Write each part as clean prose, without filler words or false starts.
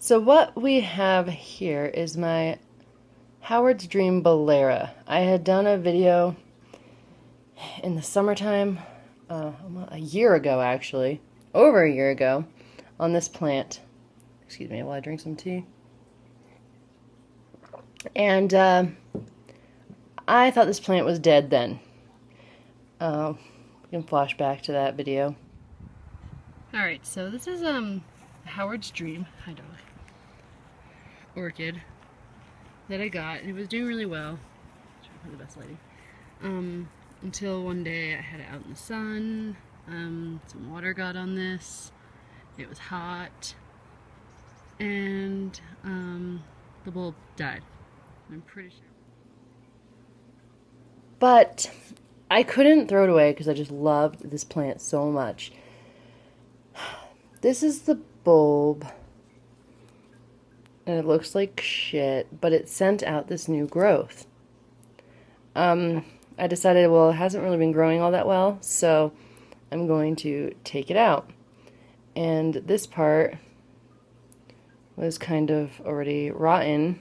So what we have here is my Howard's Dream Beallara. I had done a video in the summertime, a year ago actually, over a year ago, on this plant. Excuse me while I drink some tea. And I thought this plant was dead then. We can flash back to that video. Alright, so this is Howard's Dream, hi dog, orchid that I got, and it was doing really well. Try for the best lighting. Until one day I had it out in the sun, some water got on this, it was hot, and the bulb died. I'm pretty sure. But I couldn't throw it away because I just loved this plant so much. This is the bulb, and it looks like shit, but it sent out this new growth. I decided, well, it hasn't really been growing all that well, so I'm going to take it out. And this part was kind of already rotten,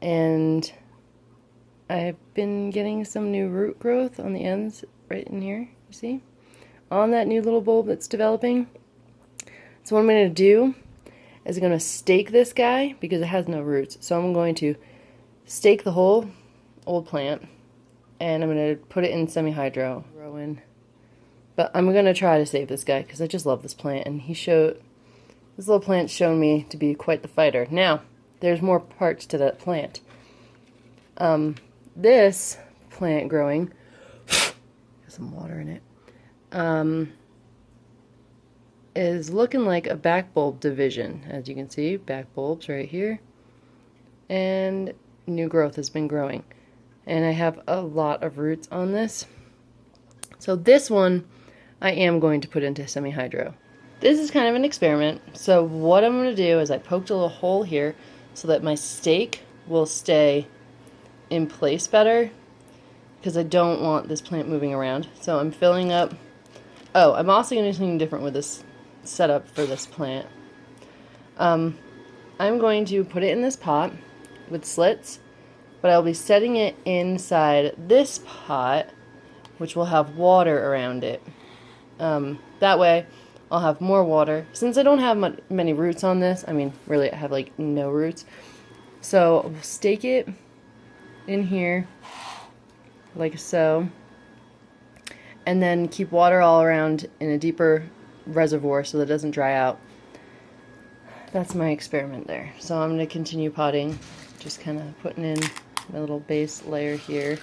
and I've been getting some new root growth on the ends right in here, you see? On that new little bulb that's developing. So what I'm going to do is I'm going to stake this guy because it has no roots. So I'm going to stake the whole old plant, and I'm going to put it in semi-hydro. But I'm going to try to save this guy because I just love this plant, and this little plant's shown me to be quite the fighter. Now, there's more parts to that plant. This plant growing, got some water in it, is looking like a back bulb division. As you can see, back bulbs right here, and new growth has been growing, and I have a lot of roots on this. So this one I am going to put into semi-hydro. This is kind of an experiment. So what I'm going to do is I poked a little hole here so that my stake will stay in place better, because I don't want this plant moving around. So I'm filling up. Oh, I'm also going to do something different with this setup for this plant. I'm going to put it in this pot with slits, but I'll be setting it inside this pot, which will have water around it. That way I'll have more water. Since I don't have many roots on this, I mean really I have like no roots, so I'll stake it in here like so, and then keep water all around in a deeper reservoir so that it doesn't dry out. That's my experiment there. So I'm going to continue potting, just kind of putting in my little base layer here,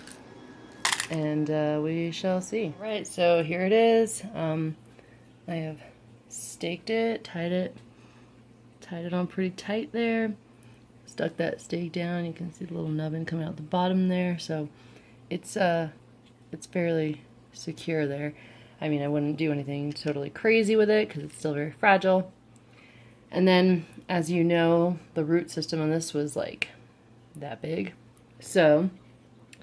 and we shall see. Right, so here it is. I have staked it, tied it on pretty tight there. Stuck that stake down. You can see the little nubbin coming out the bottom there, so it's fairly secure there. I mean, I wouldn't do anything totally crazy with it because it's still very fragile. And then, as you know, the root system on this was like that big. So,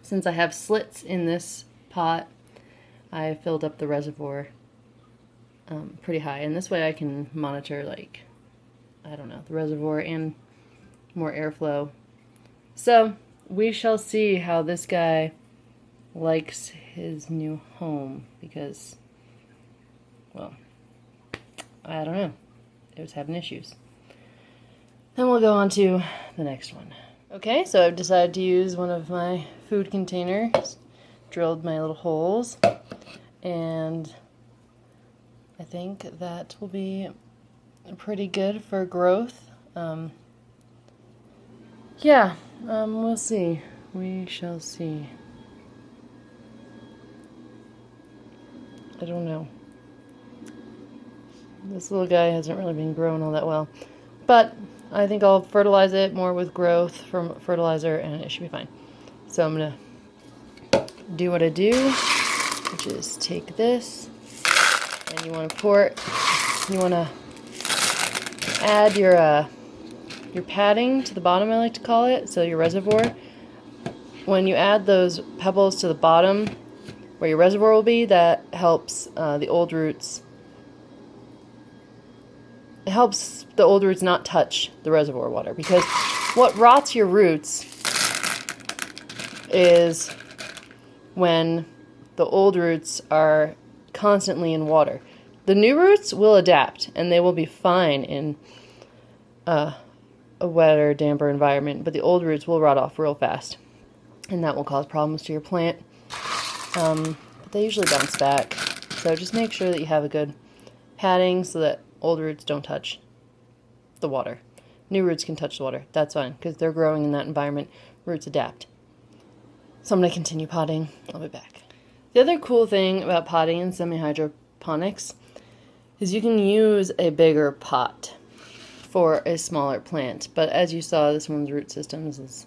since I have slits in this pot, I filled up the reservoir pretty high, and this way I can monitor, like, I don't know, the reservoir and more airflow. So we shall see how this guy likes his new home, because, well, I don't know, it was having issues. Then we'll go on to the next one. Okay, so I've decided to use one of my food containers, drilled my little holes, and I think that will be pretty good for growth. Yeah, we'll see. We shall see. I don't know. This little guy hasn't really been growing all that well, but I think I'll fertilize it more with growth from fertilizer, and it should be fine. So I'm gonna do what I do, which is take this, and you want to pour it. You want to add your padding to the bottom, I like to call it, so your reservoir. When you add those pebbles to the bottom where your reservoir will be, that helps the old roots it helps the old roots not touch the reservoir water, because what rots your roots is when the old roots are constantly in water. The new roots will adapt, and they will be fine in a wetter, damper environment, but the old roots will rot off real fast, and that will cause problems to your plant. But they usually bounce back, so just make sure that you have a good padding so that old roots don't touch the water. New roots can touch the water. That's fine, because they're growing in that environment. Roots adapt. So I'm going to continue potting. I'll be back. The other cool thing about potting in semi-hydroponics is you can use a bigger pot for a smaller plant. But as you saw, this one's root systems is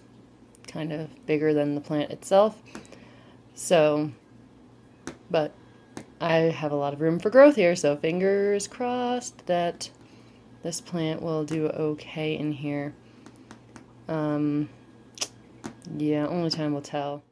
kind of bigger than the plant itself. So, but I have a lot of room for growth here, so fingers crossed that this plant will do okay in here. Yeah, only time will tell.